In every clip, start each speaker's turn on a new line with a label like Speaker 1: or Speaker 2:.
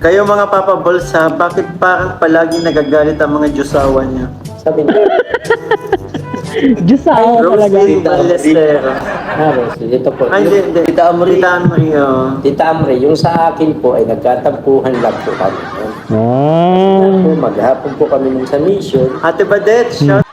Speaker 1: Kayo mga Papa Balls ha, bakit parang palaging nagagalit ang mga Diyosawa niyo?
Speaker 2: Sabi niya,
Speaker 3: Diyos sa ako talaga.
Speaker 1: Rosie Ballesteros.
Speaker 2: Rosie, ito po.
Speaker 1: Ay, hindi.
Speaker 2: Tita Amri.
Speaker 1: Tita Amri, oh.
Speaker 2: Tita Amri, yung sa akin po ay nagkatampuhan lang po kami.
Speaker 3: Ah.
Speaker 2: Maghapon po kami nung sa mission.
Speaker 1: Ate Badet, shout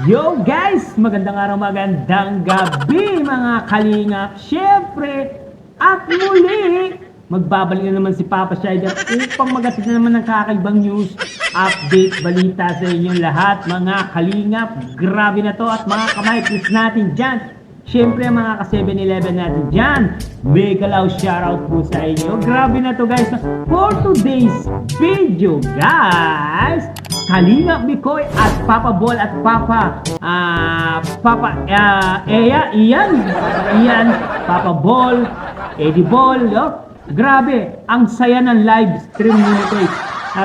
Speaker 3: Yo guys! Magandang araw, magandang gabi mga kalingap. Siyempre, at muli, magbabalik na naman si Papa Shider upang magatid na naman ng kakaibang news, update, balita sa inyong lahat mga kalingap. Grabe na to at mga kamay-please natin dyan. Siyempre mga ka-7-Eleven natin dyan, mega loud shoutout po sa inyo. Grabe na to guys. For today's video guys, Kalingap Mikoy at Papa Bol at Papa Ian, Papa Bol, Eddie Bol, yo. Grabe, ang saya ng live stream nito guys.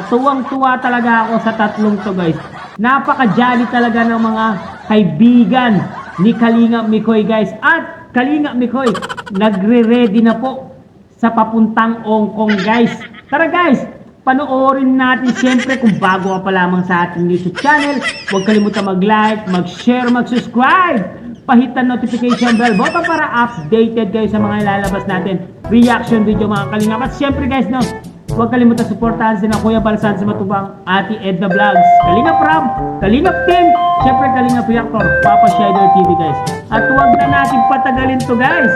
Speaker 3: Tuwang-tuwa talaga ako sa tatlong to guys. Napaka-jolly talaga ng mga kaibigan ni Kalingap Mikoy guys. At Kalingap Mikoy, nagre-ready na po sa papuntang Hong Kong guys. Tara guys, panoorin natin siyempre kung bago ka pa lamang sa ating YouTube channel. Huwag kalimutan mag-like, mag-share, mag-subscribe. Pahitan notification bell button para updated kayo sa mga ilalabas natin reaction video mga kalingap. At siyempre guys, no, huwag kalimutan supportahan sila Kuya Balsan sa Matubang, Ate Edna Vlogs, Kalingap Ram, Kalingap Team, siyempre Kalingap Reactor, Papa Shider TV guys. At huwag na natin patagalin to guys,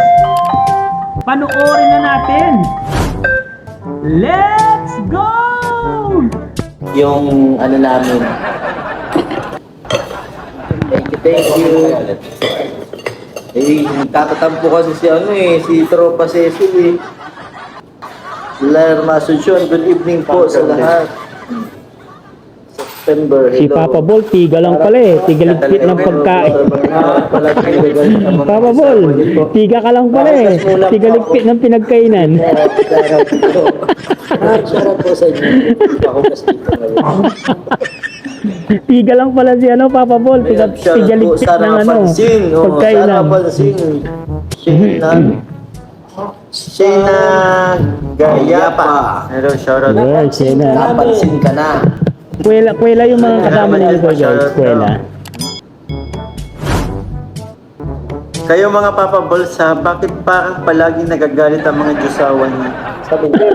Speaker 3: panoorin na natin. Let's go!
Speaker 2: Yung ano namin. Thank you. Nagtatatampo kasi si Tropa Cecil Lerma Asuncion, good evening po sa lahat. September, hello.
Speaker 3: Si Papa Bol, tiga lang pala eh. Tigaligpit ng pagkain. Papa Bol, tiga ka lang pala eh. Tigaligpit ng pinagkainan.
Speaker 2: Sarap po sa inyo. Ako kasi dito ngayon.
Speaker 3: Tiga lang pala si Papa Bol. Tigaligpit ng pagkainan.
Speaker 1: Shayna Gayapa. Hello, shoutout.
Speaker 3: Yeah, Shayna.
Speaker 2: Napansin ka na.
Speaker 3: Kwela yung mga kasama nila ko guys. Kwela.
Speaker 1: Kayo mga Papa Balls ha, bakit parang palaging nagagalit ang mga Diyosawa niyo?
Speaker 2: Sabi niya,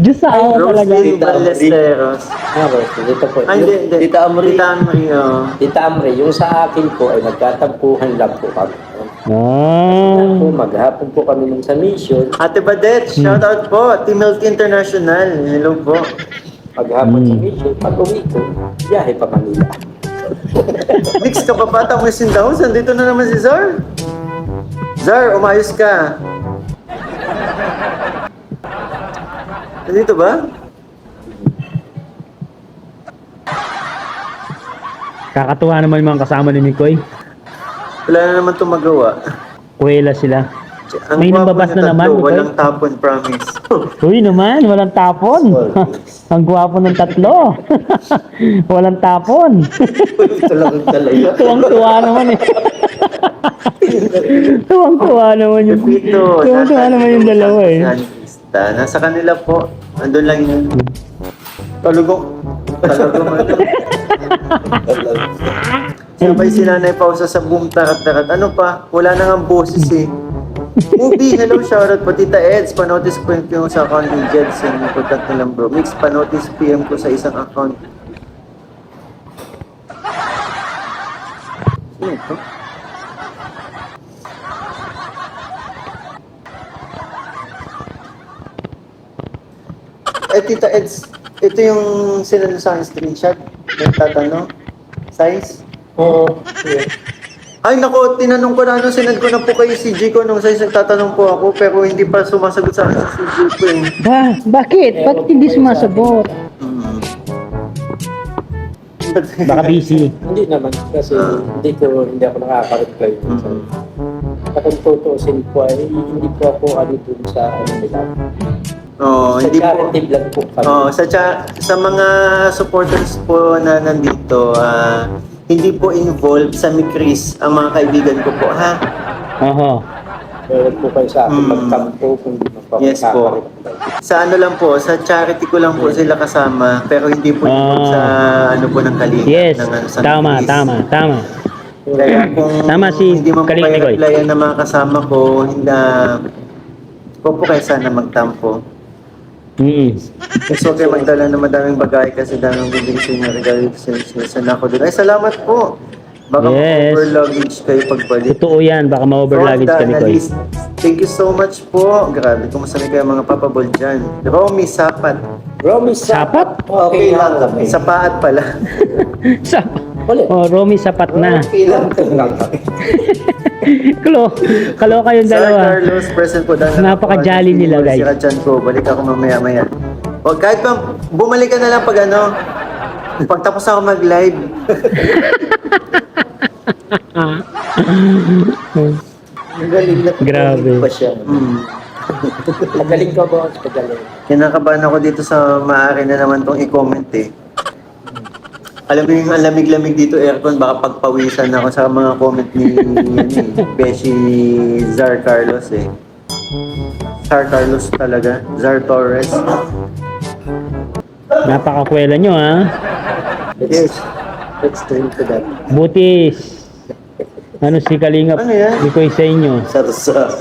Speaker 3: Diyos sa ako talaga.
Speaker 1: Rosie Ballesteros.
Speaker 2: Rosie, ito po.
Speaker 1: Ay, hindi.
Speaker 2: Tita Amri.
Speaker 1: Tita Amri, oh.
Speaker 2: Tita Amri, yung sa akin po ay nagkatampuhan lang po kami.
Speaker 3: Ah.
Speaker 2: Maghapon po kami nung sa mission.
Speaker 1: Ate Badet, shoutout po. Team Milk International. Hello po.
Speaker 2: Maghapon sa mission, pag-uwi ko, biyahe pa Manila.
Speaker 1: Mix ka pa bata mo yung daw. Dito na naman si Zar. Zar, umayos ka. Dito ba?
Speaker 3: Kakatuwa naman yung mga kasama ni Mikoy.
Speaker 1: Wala na naman itong magawa.
Speaker 3: Kwela sila.
Speaker 1: Ang
Speaker 3: May
Speaker 1: gwapo
Speaker 3: nababas
Speaker 1: niyo
Speaker 3: na naman,
Speaker 1: tatlo,
Speaker 3: Mikoy.
Speaker 1: walang tapon, promise.
Speaker 3: Uy naman, walang tapon. Ang gwapo ng tatlo. Walang tapon.
Speaker 2: Ito lang talaga.
Speaker 3: Tuwang-tuwa naman eh. Tuwang-tuwa naman yung Tuwang-tuwa naman yung dalawa eh.
Speaker 1: Nasa kanila po. Andun lang yun. Talugong. Sabay si Nanay Pausa sa boom tarat-tarat. Ano pa? Wala na nga boses eh. Movie, hello, shoutout po. Tita Eds, panotice ko yung sa account ni Jedson. Important na lang bro. Mix, panotice PM ko sa isang account. Sino ito? Tita Eds, ito yung sinalo sa akin screenshot. Nagtatanong. Size?
Speaker 2: Oo.
Speaker 1: Ay nako, tinanong ko na sinend ko na po kayo si CJ ko nung size nagtatanong po ako pero hindi pa sumasagot sa akin si CJ ko eh.
Speaker 3: Bakit? Bakit hindi sumasagot? Baka busy.
Speaker 2: Hindi naman, kasi hindi ako nakaka-reply. Kapag tutusin ko ay hindi po ako dun sa nila.
Speaker 1: Oh,
Speaker 2: Sa
Speaker 1: hindi po.
Speaker 2: charity vlog po kami.
Speaker 1: Oh, sa mga supporters po na nandito, hindi po involved sa Mikris ang mga kaibigan ko po, ha?
Speaker 3: Oho.
Speaker 2: Meron po kayo sa akin magtampo kung di
Speaker 1: Yes po. Sa ano lang po, sa charity ko lang po sila kasama, pero hindi po ito sa ano po ng Kalinga.
Speaker 3: Yes,
Speaker 1: ng, ano, sa
Speaker 3: tama,
Speaker 1: Middle East.
Speaker 3: tama, tama.
Speaker 1: Kaya kung
Speaker 3: Tama si
Speaker 1: hindi man po
Speaker 3: Kalinga
Speaker 1: kayo
Speaker 3: Mikoy.
Speaker 1: replyan ng mga kasama ko, hindi po kayo sana magtampo. So, kayo magdala ng madaming bagay kasi daming bibili sa inyo regalo sa ako doon. Ay, salamat po. Baka
Speaker 3: Yes.
Speaker 1: over luggage kayo pagbalik.
Speaker 3: Totoo yan, baka ma-overluggage
Speaker 1: So,
Speaker 3: kami ko.
Speaker 1: analyst, thank you so much po. Grabe, kumusta kayo mga papabol dyan. Romy Sapat.
Speaker 2: Romy,
Speaker 3: Sapat?
Speaker 2: Okay lang kami.
Speaker 1: Sapaat pala.
Speaker 3: Sapat.
Speaker 2: Ulit.
Speaker 3: Oh, Romy sapat na.
Speaker 2: Okay lang kami.
Speaker 3: Kalo kayong
Speaker 1: Sir
Speaker 3: dalawa.
Speaker 1: Carlos, present po dahil
Speaker 3: Napaka-jolly nila, guys.
Speaker 1: Si Kachan ko, balik ako mamaya-maya. O kahit pa, bumalik ka na lang pag ano, pagtapos ako mag-live.
Speaker 2: Magaling na
Speaker 3: Grabe.
Speaker 2: pa siya. Magaling ka ba? Magaling.
Speaker 1: Kinakabahan ako dito sa maaari na naman tong i-comment eh. Alam mo yung ang lamig-lamig dito aircon, baka pagpawisan ako sa mga comment ni Beshi Zar Carlos eh. Zar Carlos talaga, Zar Torres.
Speaker 3: Napakakwela nyo, ha?
Speaker 1: Yes.
Speaker 2: Let's turn to that.
Speaker 3: Butis. Ano si Kalingap?
Speaker 1: Ano yan?
Speaker 3: Hindi ko sa inyo.
Speaker 2: Sarsa.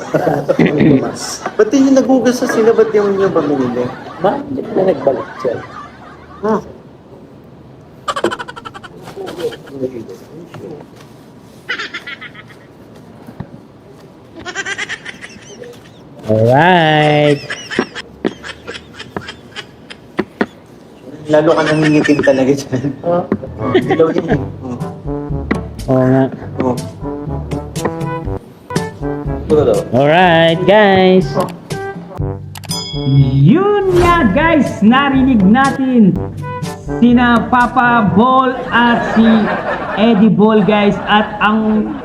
Speaker 1: Ba't yun yung nagugas sa sila? Ba't yung nyo pamilili?
Speaker 2: Bakit na nagbalik siya?
Speaker 1: Huh?
Speaker 3: Alright.
Speaker 1: Lalo ka nangingitim talaga dyan. Dilaw yun eh.
Speaker 3: Oo nga.
Speaker 1: Oh.
Speaker 3: Alright, guys. Yun nga, guys. Narinig natin sina Papa Ball at si Eddie Ball, guys. At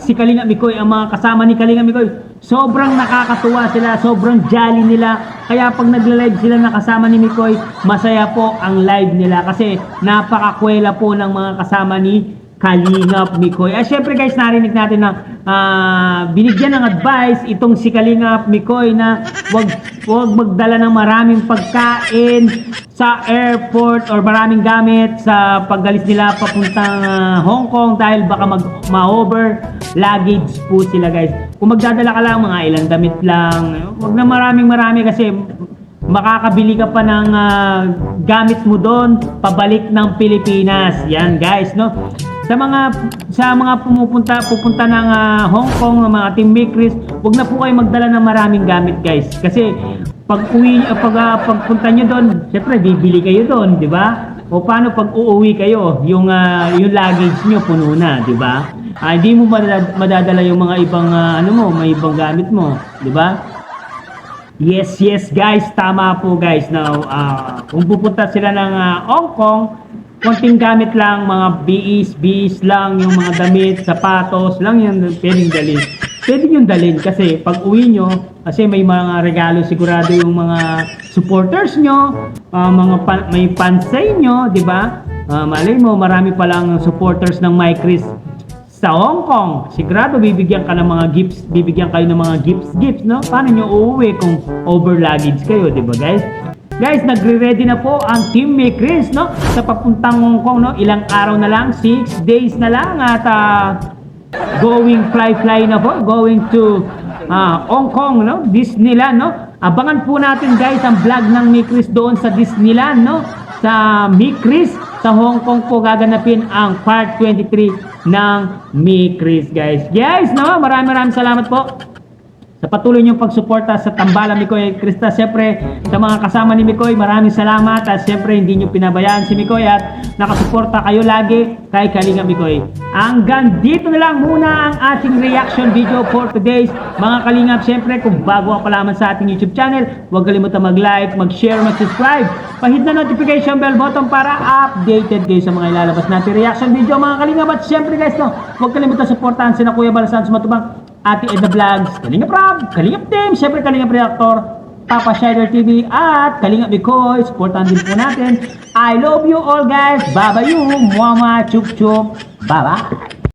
Speaker 3: si Kalinga Mikoy, ang mga kasama ni Kalinga Mikoy. Sobrang nakakatuwa sila, sobrang jolly nila. Kaya pag nagla-live sila na kasama ni Mikoy, masaya po ang live nila kasi napakakwela po ng mga kasama ni Kalingap Mikoy. Syempre guys, narinig natin na binigyan ng advice itong si Kalingap Mikoy na wag magdala ng maraming pagkain sa airport or maraming gamit sa pagdalis nila papuntang Hong Kong dahil baka ma-over luggage po sila, guys. Kung magdadala ka lang mga ilang damit lang, wag na marami kasi makakabili ka pa ng gamit mo doon pabalik ng Pilipinas. Yan, guys, no? Sa mga pupunta ng Hong Kong, mga Team Mikris, wag na po kayo magdala ng maraming gamit, guys. Kasi pagpunta nyo doon, syempre bibili kayo doon, di ba? O paano pag uuwi kayo, yung luggage nyo puno na, di ba? Hindi mo madadala yung mga ibang may ibang gamit mo, di ba? Yes, guys, tama po, guys. Now, kung pupunta sila ng Hong Kong, konting gamit lang, mga BS lang, yung mga damit, sapatos lang yan, pwedeng dalhin. Pwede yung dalhin kasi pag uwi nyo, kasi may mga regalo sigurado yung mga supporters nyo, may fans sa inyo, di ba? Malay mo, marami palang supporters ng MyChris sa Hong Kong. Sigurado bibigyan kayo ng mga gifts, no? Paano nyo uuwi kung over luggage kayo, di ba, guys? Guys, nagre-ready na po ang Team MyChris, no? Sa papuntang Hong Kong, no? Ilang araw na lang, 6 days na lang at going fly na po, going to Hong Kong, no? Disneyland, no? Abangan po natin, guys, ang vlog ng MyChris doon sa Disneyland, no? Sa MyChris sa Hong Kong po gaganapin ang part 23 ng MyChris, guys. Guys, no? Maraming salamat po sa patuloy niyong pagsuporta sa Tambalang Mikoy Krista. Siyempre, sa mga kasama ni Mikoy, maraming salamat. At siyempre, hindi niyo pinabayaan si Mikoy at nakasuporta kayo lagi kay Kalinga Mikoy. Hanggang dito na lang muna ang ating reaction video for today's mga Kalingap. Siyempre, kung bago ka pa lamang sa ating YouTube channel, huwag kalimutan mag-like, mag-share, mag-subscribe. Pahit na notification bell button para updated kayo sa mga ilalabas natin reaction video mga Kalingap. At siyempre, guys, no, huwag kalimutan suportahan sina Kuya Balasan Sumatubang, Ate Edna Vlogs, Kalingap Rob, Kalingap Team, syempre Kalingap Reactor, Papa Shider TV, at Kalingap Mikoy. Supportan din po natin. I love you all, guys. Bye-bye you. Mama, chup chup. Bye-bye.